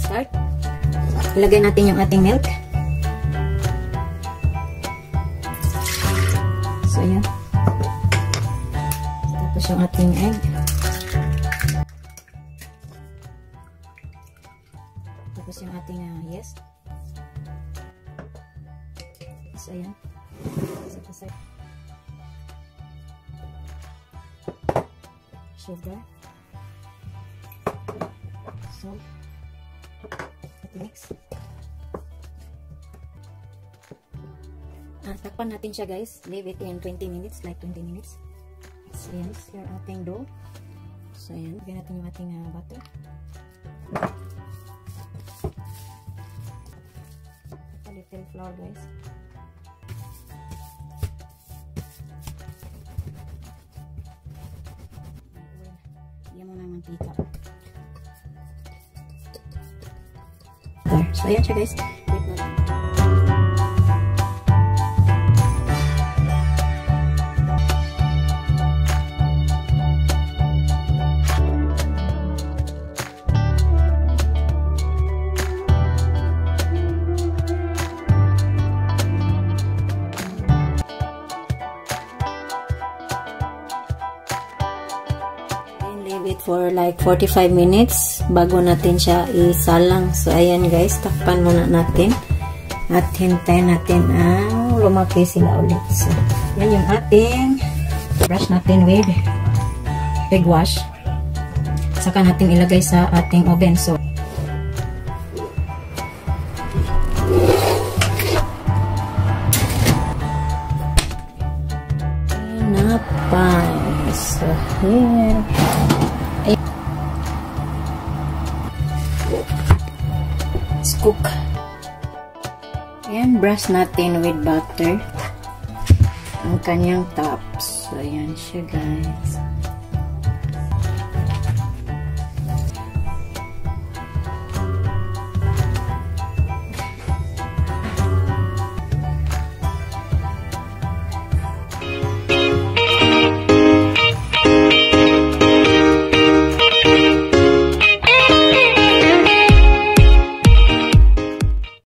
start. Ilagay natin yung ating milk. So, yan. Tapos yung ating egg. Tapos yung ating yes. So, yan. Sugar. Salt. Mix. Takpan natin siya, guys. Leave it in 20 minutes, like 20 minutes. So, yan. Yung ating dough. So, yan. Lagyan natin yung ating butter. A little flour, guys. Lagyan mo ng mantika. So, ayan siya, guys. Wait natin. Leave it for like 45 minutes bago natin siya isalang. So, ayan guys, takpan muna natin at hintayin natin ang lumaki sila ulit. So, yan yung ating brush natin with egg wash. Saka natin ilagay sa ating oven. So, napay. So, here. Let's cook. Ayan, brush natin with butter ang kanyang tops. So, ayan siya, guys.